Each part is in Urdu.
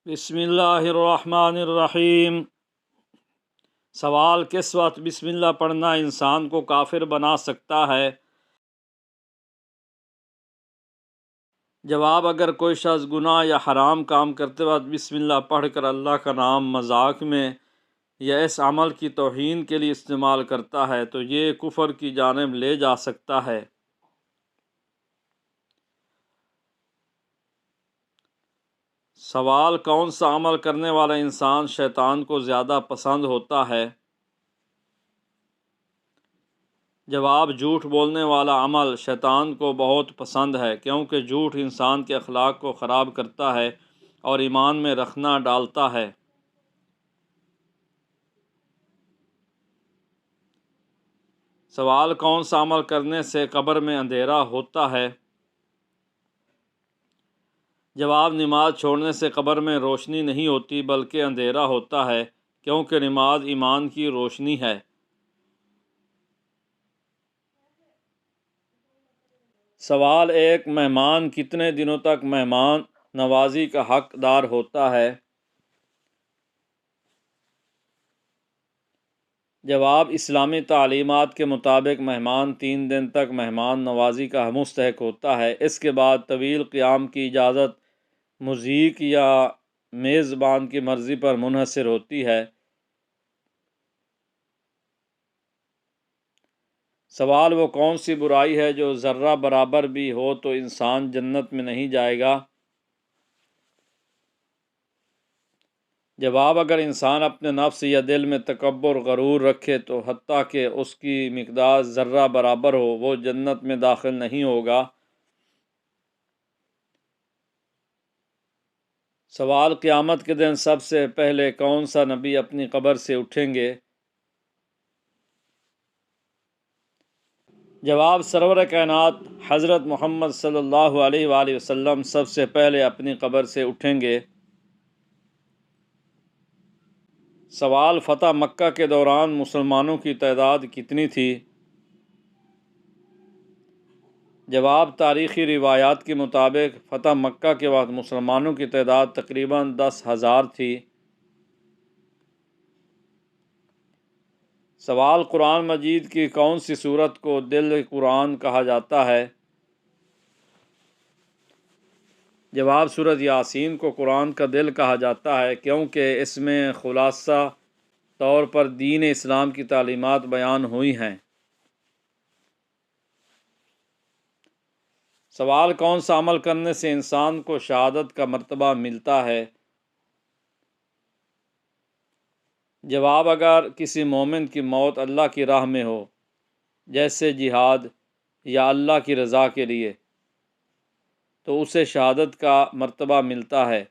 بسم اللہ الرحمن الرحیم۔ سوال: کس وقت بسم اللہ پڑھنا انسان کو کافر بنا سکتا ہے؟ جواب: اگر کوئی شخص گناہ یا حرام کام کرتے وقت بسم اللہ پڑھ کر اللہ کا نام مذاق میں یا اس عمل کی توہین کے لیے استعمال کرتا ہے تو یہ کفر کی جانب لے جا سکتا ہے۔ سوال: کون سا عمل کرنے والا انسان شیطان کو زیادہ پسند ہوتا ہے؟ جواب: جھوٹ بولنے والا عمل شیطان کو بہت پسند ہے، کیونکہ جھوٹ انسان کے اخلاق کو خراب کرتا ہے اور ایمان میں رخنہ ڈالتا ہے۔ سوال: کون سا عمل کرنے سے قبر میں اندھیرا ہوتا ہے؟ جواب: نماز چھوڑنے سے قبر میں روشنی نہیں ہوتی بلکہ اندھیرا ہوتا ہے، کیونکہ نماز ایمان کی روشنی ہے۔ سوال: ایک مہمان کتنے دنوں تک مہمان نوازی کا حقدار ہوتا ہے؟ جواب: اسلامی تعلیمات کے مطابق مہمان 3 دن تک مہمان نوازی کا مستحق ہوتا ہے۔ اس کے بعد طویل قیام کی اجازت مضیق یا میزبان کی مرضی پر منحصر ہوتی ہے۔ سوال: وہ کون سی برائی ہے جو ذرہ برابر بھی ہو تو انسان جنت میں نہیں جائے گا؟ جواب: اگر انسان اپنے نفس یا دل میں تکبر غرور رکھے تو حتیٰ کہ اس کی مقدار ذرہ برابر ہو وہ جنت میں داخل نہیں ہوگا۔ سوال: قیامت کے دن سب سے پہلے کون سا نبی اپنی قبر سے اٹھیں گے؟ جواب: سرور کائنات حضرت محمد صلی اللہ علیہ وآلہ وسلم سب سے پہلے اپنی قبر سے اٹھیں گے۔ سوال: فتح مکہ کے دوران مسلمانوں کی تعداد کتنی تھی؟ جواب: تاریخی روایات کے مطابق فتح مکہ کے وقت مسلمانوں کی تعداد تقریباً 10,000 تھی۔ سوال: قرآن مجید کی کون سی سورت کو دل قرآن کہا جاتا ہے؟ جواب: سورۃ یاسین کو قرآن کا دل کہا جاتا ہے، کیونکہ اس میں خلاصہ طور پر دین اسلام کی تعلیمات بیان ہوئی ہیں۔ سوال: کون سا عمل کرنے سے انسان کو شہادت کا مرتبہ ملتا ہے؟ جواب: اگر کسی مومن کی موت اللہ کی راہ میں ہو، جیسے جہاد یا اللہ کی رضا کے لیے، تو اسے شہادت کا مرتبہ ملتا ہے۔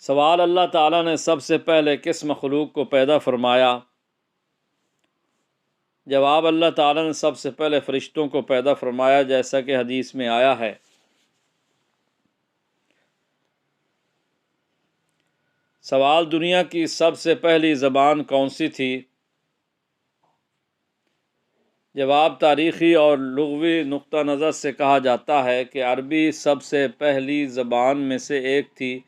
سوال: اللہ تعالیٰ نے سب سے پہلے کس مخلوق کو پیدا فرمایا؟ جواب: اللہ تعالیٰ نے سب سے پہلے فرشتوں کو پیدا فرمایا، جیسا کہ حدیث میں آیا ہے۔ سوال: دنیا کی سب سے پہلی زبان کون سی تھی؟ جواب: تاریخی اور لغوی نقطہ نظر سے کہا جاتا ہے کہ عربی سب سے پہلی زبان میں سے ایک تھی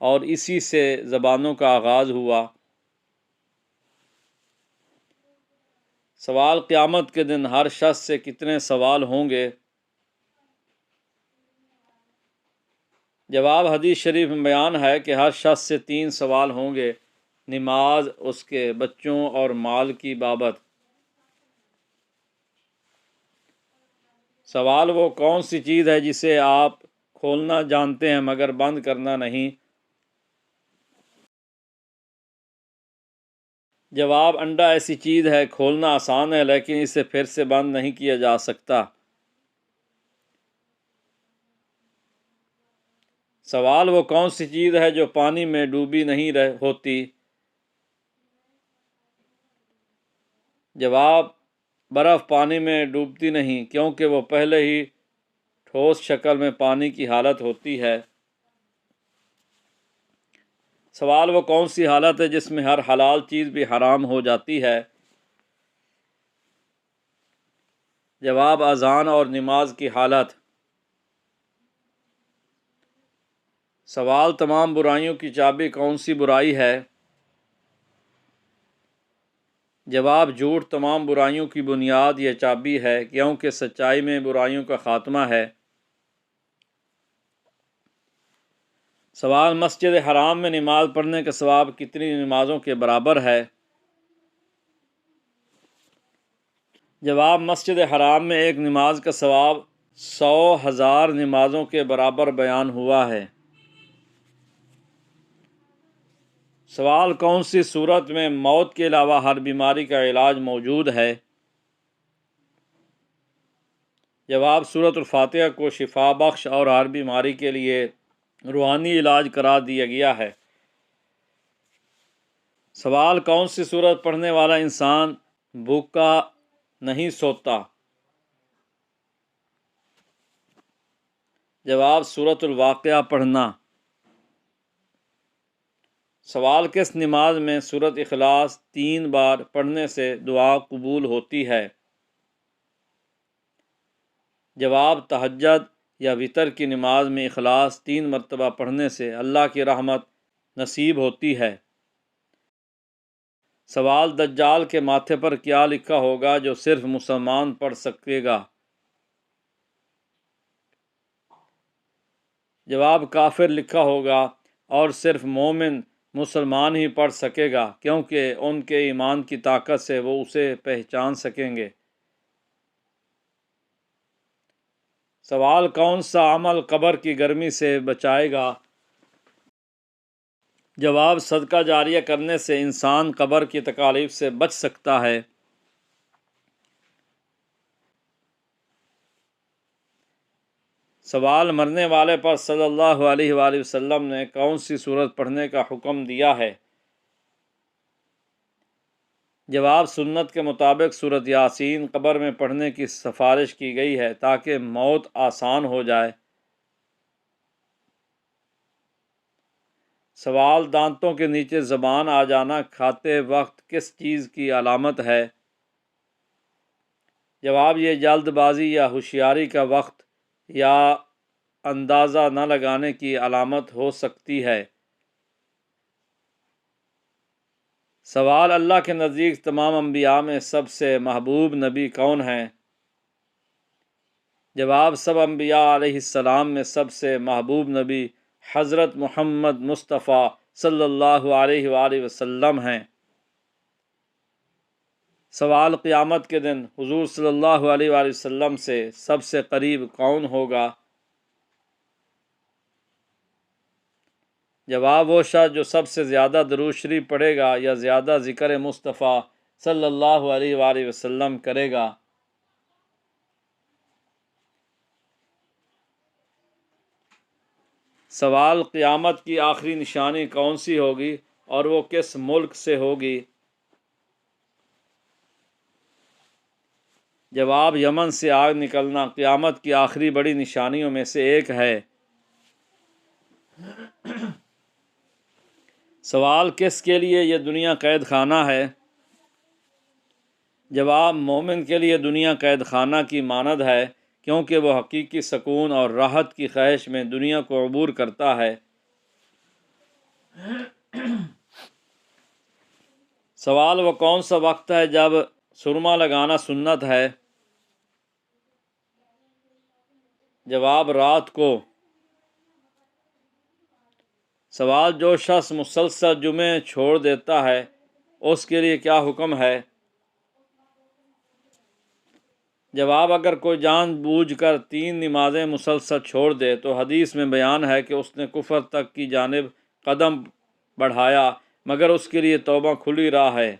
اور اسی سے زبانوں کا آغاز ہوا۔ سوال: قیامت کے دن ہر شخص سے کتنے سوال ہوں گے؟ جواب: حدیث شریف میں بیان ہے کہ ہر شخص سے 3 سوال ہوں گے: نماز، اس کے بچوں اور مال کی بابت۔ سوال: وہ کون سی چیز ہے جسے آپ کھولنا جانتے ہیں مگر بند کرنا نہیں؟ جواب: انڈا ایسی چیز ہے، کھولنا آسان ہے لیکن اسے پھر سے بند نہیں کیا جا سکتا۔ سوال: وہ کون سی چیز ہے جو پانی میں ڈوبی نہیں ہوتی؟ جواب: برف پانی میں ڈوبتی نہیں، کیونکہ وہ پہلے ہی ٹھوس شکل میں پانی کی حالت ہوتی ہے۔ سوال: وہ کون سی حالت ہے جس میں ہر حلال چیز بھی حرام ہو جاتی ہے؟ جواب: اذان اور نماز کی حالت۔ سوال: تمام برائیوں کی چابی کون سی برائی ہے؟ جواب: جھوٹ تمام برائیوں کی بنیاد یا چابی ہے، کیونکہ سچائی میں برائیوں کا خاتمہ ہے۔ سوال: مسجد حرام میں نماز پڑھنے کا ثواب کتنی نمازوں کے برابر ہے؟ جواب: مسجد حرام میں ایک نماز کا ثواب 100,000 نمازوں کے برابر بیان ہوا ہے۔ سوال: کون سی صورت میں موت کے علاوہ ہر بیماری کا علاج موجود ہے؟ جواب: سورۃ الفاتحہ کو شفا بخش اور ہر بیماری کے لیے روحانی علاج قرار دیا گیا ہے۔ سوال: کون سی سورت پڑھنے والا انسان بھوکا نہیں سوتا؟ جواب: سورۃ الواقعہ پڑھنا۔ سوال: کس نماز میں سورۃ اخلاص 3 بار پڑھنے سے دعا قبول ہوتی ہے؟ جواب: تہجد یا وتر کی نماز میں اخلاص 3 مرتبہ پڑھنے سے اللہ کی رحمت نصیب ہوتی ہے۔ سوال: دجال کے ماتھے پر کیا لکھا ہوگا جو صرف مسلمان پڑھ سکے گا؟ جواب: کافر لکھا ہوگا اور صرف مومن مسلمان ہی پڑھ سکے گا، کیونکہ ان کے ایمان کی طاقت سے وہ اسے پہچان سکیں گے۔ سوال: کون سا عمل قبر کی گرمی سے بچائے گا؟ جواب: صدقہ جاریہ کرنے سے انسان قبر کی تکالیف سے بچ سکتا ہے۔ سوال: مرنے والے پر صلی اللہ علیہ وآلہ وسلم نے کون سی سورت پڑھنے کا حکم دیا ہے؟ جواب: سنت کے مطابق سورۃ یاسین قبر میں پڑھنے کی سفارش کی گئی ہے تاکہ موت آسان ہو جائے۔ سوال: دانتوں کے نیچے زبان آ جانا کھاتے وقت کس چیز کی علامت ہے؟ جواب: یہ جلد بازی یا ہوشیاری کا وقت یا اندازہ نہ لگانے کی علامت ہو سکتی ہے۔ سوال: اللہ کے نزدیک تمام انبیاء میں سب سے محبوب نبی کون ہیں؟ جواب: سب انبیاء علیہ السلام میں سب سے محبوب نبی حضرت محمد مصطفیٰ صلی اللہ علیہ وآلہ وسلم ہیں۔ سوال: قیامت کے دن حضور صلی اللہ علیہ وآلہ وسلم سے سب سے قریب کون ہوگا؟ جواب: وہ شخص جو سب سے زیادہ درود شریف پڑھے گا یا زیادہ ذکر مصطفیٰ صلی اللہ علیہ وآلہ وسلم کرے گا۔ سوال: قیامت کی آخری نشانی کون سی ہوگی اور وہ کس ملک سے ہوگی؟ جواب: یمن سے آگ نکلنا قیامت کی آخری بڑی نشانیوں میں سے ایک ہے۔ سوال: کس کے لیے یہ دنیا قید خانہ ہے؟ جواب: مومن کے لیے دنیا قید خانہ کی مانند ہے، کیونکہ وہ حقیقی سکون اور راحت کی خواہش میں دنیا کو عبور کرتا ہے۔ سوال: وہ کون سا وقت ہے جب سرما لگانا سنت ہے؟ جواب: رات کو۔ سوال: جو شخص مسلسل جمعے چھوڑ دیتا ہے اس کے لیے کیا حکم ہے؟ جواب: اگر کوئی جان بوجھ کر 3 نمازیں مسلسل چھوڑ دے تو حدیث میں بیان ہے کہ اس نے کفر تک کی جانب قدم بڑھایا، مگر اس کے لیے توبہ کھلی راہ ہے۔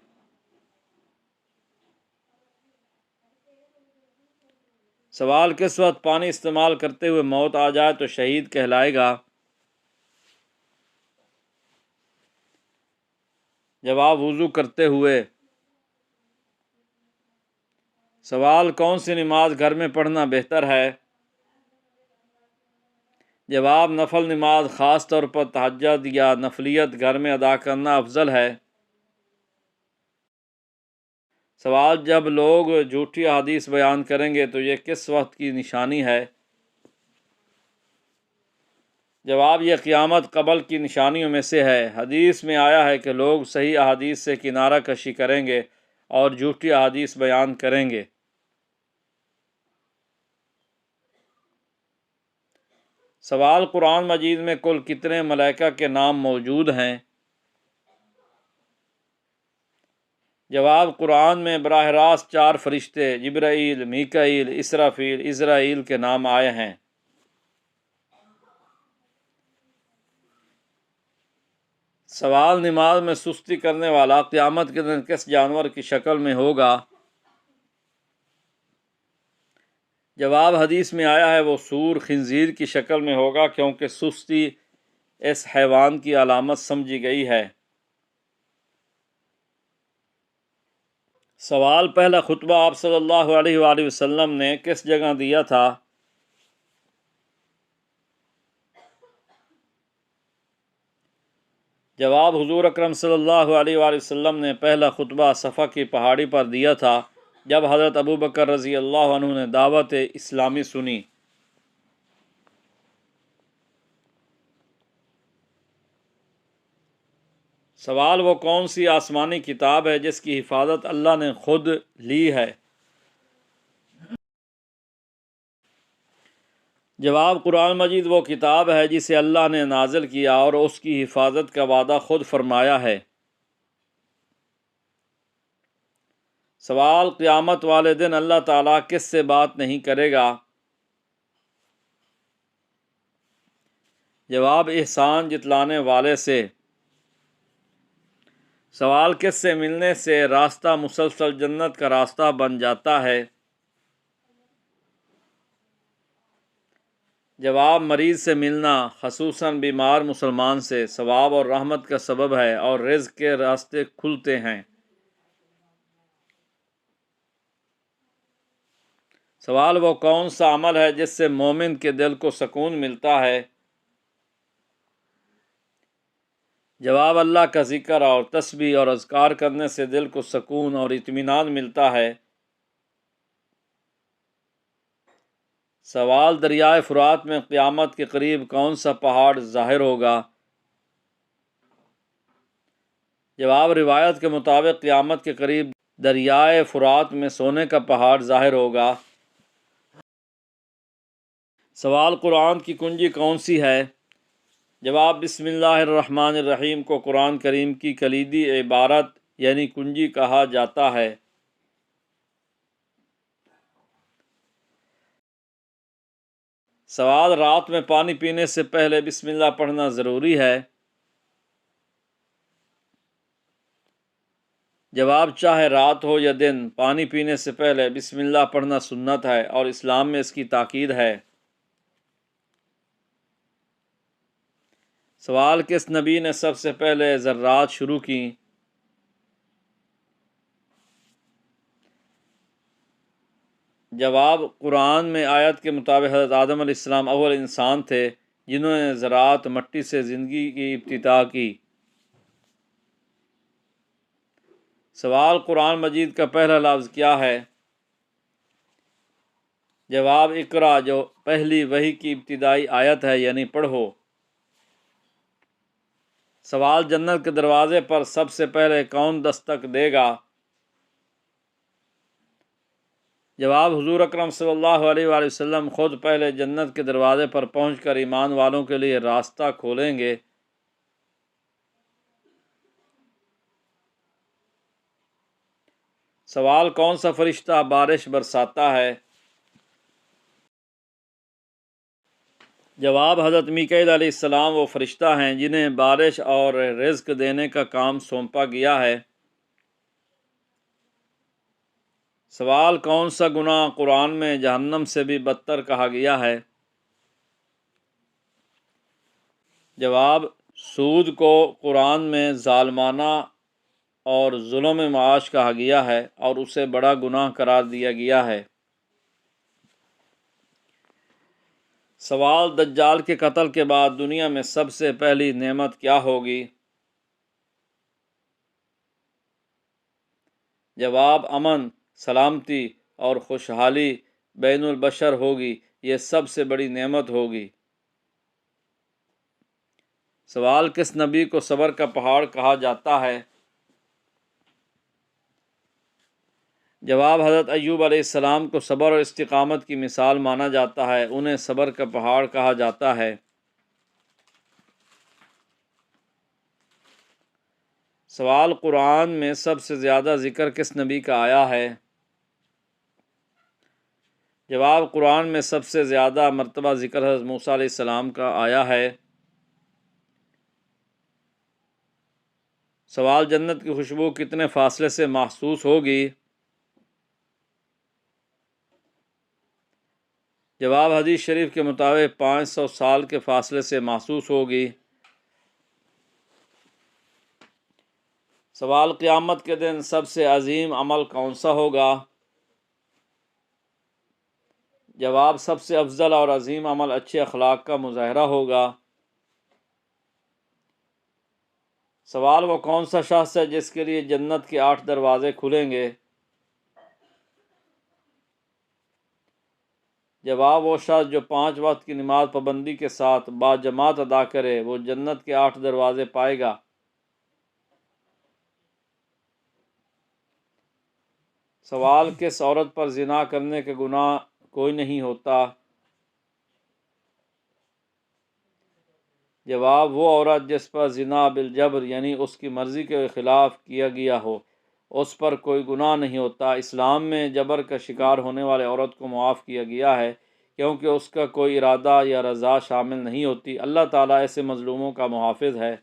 سوال: کس وقت پانی استعمال کرتے ہوئے موت آ جائے تو شہید کہلائے گا؟ جواب: وضو کرتے ہوئے۔ سوال: کون سی نماز گھر میں پڑھنا بہتر ہے؟ جواب: نفل نماز خاص طور پر تہجد یا نفلیت گھر میں ادا کرنا افضل ہے۔ سوال: جب لوگ جھوٹی احادیث بیان کریں گے تو یہ کس وقت کی نشانی ہے؟ جواب: یہ قیامت قبل کی نشانیوں میں سے ہے۔ حدیث میں آیا ہے کہ لوگ صحیح احادیث سے کنارہ کشی کریں گے اور جھوٹی احادیث بیان کریں گے۔ سوال: قرآن مجید میں کل کتنے ملائکہ کے نام موجود ہیں؟ جواب: قرآن میں براہ راست 4 فرشتے جبرائیل، میکائیل، اسرافیل، عزرائیل کے نام آئے ہیں۔ سوال: نماز میں سستی کرنے والا قیامت کے دن کس جانور کی شکل میں ہوگا؟ جواب: حدیث میں آیا ہے وہ سور خنزیر کی شکل میں ہوگا، کیونکہ سستی اس حیوان کی علامت سمجھی گئی ہے۔ سوال: پہلا خطبہ آپ صلی اللہ علیہ وآلہ وسلم نے کس جگہ دیا تھا؟ جواب: حضور اکرم صلی اللہ علیہ وآلہ وسلم نے پہلا خطبہ صفا کی پہاڑی پر دیا تھا، جب حضرت ابوبکر رضی اللہ عنہ نے دعوت اسلامی سنی۔ سوال: وہ کون سی آسمانی کتاب ہے جس کی حفاظت اللہ نے خود لی ہے؟ جواب: قرآن مجید وہ کتاب ہے جسے اللہ نے نازل کیا اور اس کی حفاظت کا وعدہ خود فرمایا ہے۔ سوال: قیامت والے دن اللہ تعالیٰ کس سے بات نہیں کرے گا؟ جواب: احسان جتلانے والے سے۔ سوال: کس سے ملنے سے راستہ مسلسل جنت کا راستہ بن جاتا ہے؟ جواب: مریض سے ملنا، خصوصاً بیمار مسلمان سے، ثواب اور رحمت کا سبب ہے اور رزق کے راستے کھلتے ہیں۔ سوال: وہ کون سا عمل ہے جس سے مومن کے دل کو سکون ملتا ہے؟ جواب: اللہ کا ذکر اور تسبیح اور اذکار کرنے سے دل کو سکون اور اطمینان ملتا ہے۔ سوال: دریائے فرات میں قیامت کے قریب کون سا پہاڑ ظاہر ہوگا؟ جواب: روایت کے مطابق قیامت کے قریب دریائے فرات میں سونے کا پہاڑ ظاہر ہوگا۔ سوال: قرآن کی کنجی کون سی ہے؟ جواب: بسم اللہ الرحمن الرحیم کو قرآن کریم کی کلیدی عبارت یعنی کنجی کہا جاتا ہے۔ سوال: رات میں پانی پینے سے پہلے بسم اللہ پڑھنا ضروری ہے؟ جواب: چاہے رات ہو یا دن، پانی پینے سے پہلے بسم اللہ پڑھنا سنت ہے اور اسلام میں اس کی تاکید ہے۔ سوال: کس نبی نے سب سے پہلے ذرات شروع کی؟ جواب: قرآن میں آیت کے مطابق حضرت آدم علیہ السلام اول انسان تھے جنہوں نے ذرات مٹی سے زندگی کی ابتدا کی۔ سوال: قرآن مجید کا پہلا لفظ کیا ہے؟ جواب: اقرا، جو پہلی وحی کی ابتدائی آیت ہے، یعنی پڑھو۔ سوال: جنت کے دروازے پر سب سے پہلے کون دستک دے گا؟ جواب: حضور اکرم صلی اللہ علیہ وآلہ وسلم خود پہلے جنت کے دروازے پر پہنچ کر ایمان والوں کے لیے راستہ کھولیں گے۔ سوال: کون سا فرشتہ بارش برساتا ہے؟ جواب: حضرت میکائیل علیہ السلام وہ فرشتہ ہیں جنہیں بارش اور رزق دینے کا کام سونپا گیا ہے۔ سوال: کون سا گناہ قرآن میں جہنم سے بھی بدتر کہا گیا ہے؟ جواب: سود کو قرآن میں ظالمانہ اور ظلم معاش کہا گیا ہے اور اسے بڑا گناہ قرار دیا گیا ہے۔ سوال: دجال کے قتل کے بعد دنیا میں سب سے پہلی نعمت کیا ہوگی؟ جواب: امن، سلامتی اور خوشحالی بین البشر ہوگی، یہ سب سے بڑی نعمت ہوگی۔ سوال: کس نبی کو صبر کا پہاڑ کہا جاتا ہے؟ جواب: حضرت ایوب علیہ السلام کو صبر اور استقامت کی مثال مانا جاتا ہے، انہیں صبر کا پہاڑ کہا جاتا ہے۔ سوال: قرآن میں سب سے زیادہ ذکر کس نبی کا آیا ہے؟ جواب: قرآن میں سب سے زیادہ مرتبہ ذکر حضرت موسیٰ علیہ السلام کا آیا ہے۔ سوال: جنت کی خوشبو کتنے فاصلے سے محسوس ہوگی؟ جواب: حدیث شریف کے مطابق 500 سال کے فاصلے سے محسوس ہوگی۔ سوال: قیامت کے دن سب سے عظیم عمل کون سا ہوگا؟ جواب: سب سے افضل اور عظیم عمل اچھے اخلاق کا مظاہرہ ہوگا۔ سوال: وہ کون سا شخص ہے جس کے لیے جنت کے 8 دروازے کھلیں گے؟ جواب: وہ شخص جو 5 وقت کی نماز پابندی کے ساتھ باجماعت ادا کرے، وہ جنت کے 8 دروازے پائے گا۔ سوال: کس عورت پر زنا کرنے کا گناہ کوئی نہیں ہوتا؟ جواب: وہ عورت جس پر زنا بالجبر یعنی اس کی مرضی کے خلاف کیا گیا ہو، اس پر کوئی گناہ نہیں ہوتا۔ اسلام میں جبر کا شکار ہونے والے عورت کو معاف کیا گیا ہے، کیونکہ اس کا کوئی ارادہ یا رضا شامل نہیں ہوتی۔ اللہ تعالیٰ ایسے مظلوموں کا محافظ ہے۔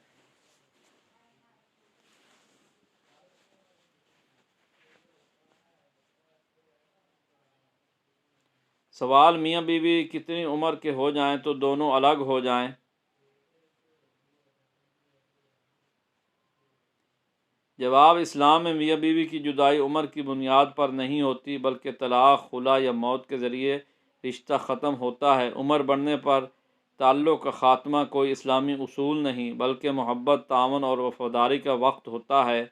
سوال: میاں بیوی کتنی عمر کے ہو جائیں تو دونوں الگ ہو جائیں؟ جواب: اسلام میں میاں بیوی کی جدائی عمر کی بنیاد پر نہیں ہوتی، بلکہ طلاق، خلا یا موت کے ذریعے رشتہ ختم ہوتا ہے۔ عمر بڑھنے پر تعلق کا خاتمہ کوئی اسلامی اصول نہیں، بلکہ محبت، تعاون اور وفاداری کا وقت ہوتا ہے۔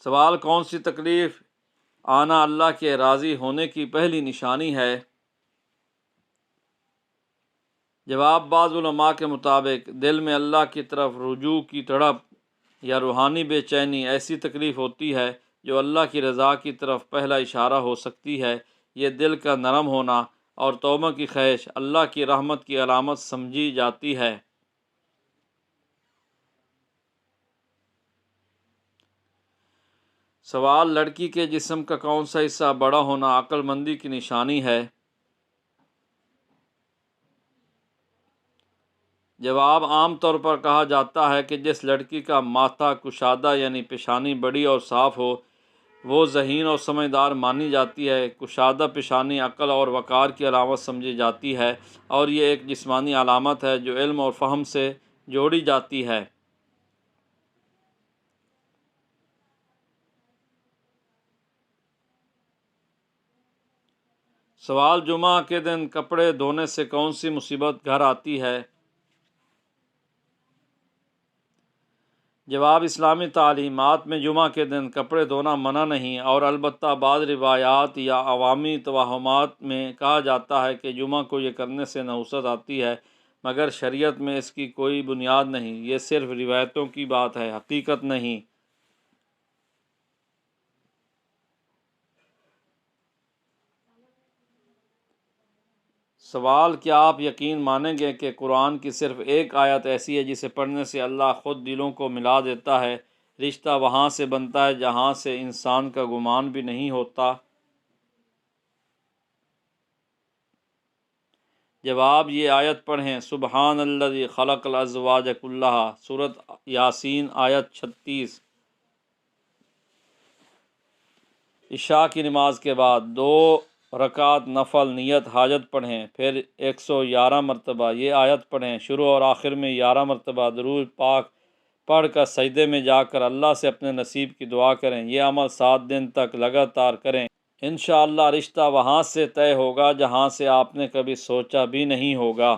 سوال: کون سی تکلیف آنا اللہ کے راضی ہونے کی پہلی نشانی ہے؟ جواب: بعض علماء کے مطابق دل میں اللہ کی طرف رجوع کی تڑپ یا روحانی بے چینی ایسی تکلیف ہوتی ہے جو اللہ کی رضا کی طرف پہلا اشارہ ہو سکتی ہے۔ یہ دل کا نرم ہونا اور توبہ کی خواہش اللہ کی رحمت کی علامت سمجھی جاتی ہے۔ سوال: لڑکی کے جسم کا کون سا حصہ بڑا ہونا عقل مندی کی نشانی ہے؟ جواب: عام طور پر کہا جاتا ہے کہ جس لڑکی کا ماتھا کشادہ یعنی پیشانی بڑی اور صاف ہو، وہ ذہین اور سمجھدار مانی جاتی ہے۔ کشادہ پیشانی عقل اور وقار کی علامت سمجھی جاتی ہے، اور یہ ایک جسمانی علامت ہے جو علم اور فہم سے جوڑی جاتی ہے۔ سوال: جمعہ کے دن کپڑے دھونے سے کون سی مصیبت گھر آتی ہے؟ جواب: اسلامی تعلیمات میں جمعہ کے دن کپڑے دھونا منع نہیں، اور البتہ بعض روایات یا عوامی توہمات میں کہا جاتا ہے کہ جمعہ کو یہ کرنے سے نحوست آتی ہے، مگر شریعت میں اس کی کوئی بنیاد نہیں۔ یہ صرف روایتوں کی بات ہے، حقیقت نہیں۔ سوال: کیا آپ یقین مانیں گے کہ قرآن کی صرف ایک آیت ایسی ہے جسے پڑھنے سے اللہ خود دلوں کو ملا دیتا ہے؟ رشتہ وہاں سے بنتا ہے جہاں سے انسان کا گمان بھی نہیں ہوتا۔ جواب: یہ آیت پڑھیں: سبحان الذی خلق الازواج کلھا، سورۃ یاسین آیت 36۔ عشاء کی نماز کے بعد 2 رکعت نفل نیت حاجت پڑھیں، پھر 111 مرتبہ یہ آیت پڑھیں۔ شروع اور آخر میں 11 مرتبہ درود پاک پڑھ کر سجدے میں جا کر اللہ سے اپنے نصیب کی دعا کریں۔ یہ عمل 7 دن تک لگاتار کریں، انشاءاللہ رشتہ وہاں سے طے ہوگا جہاں سے آپ نے کبھی سوچا بھی نہیں ہوگا۔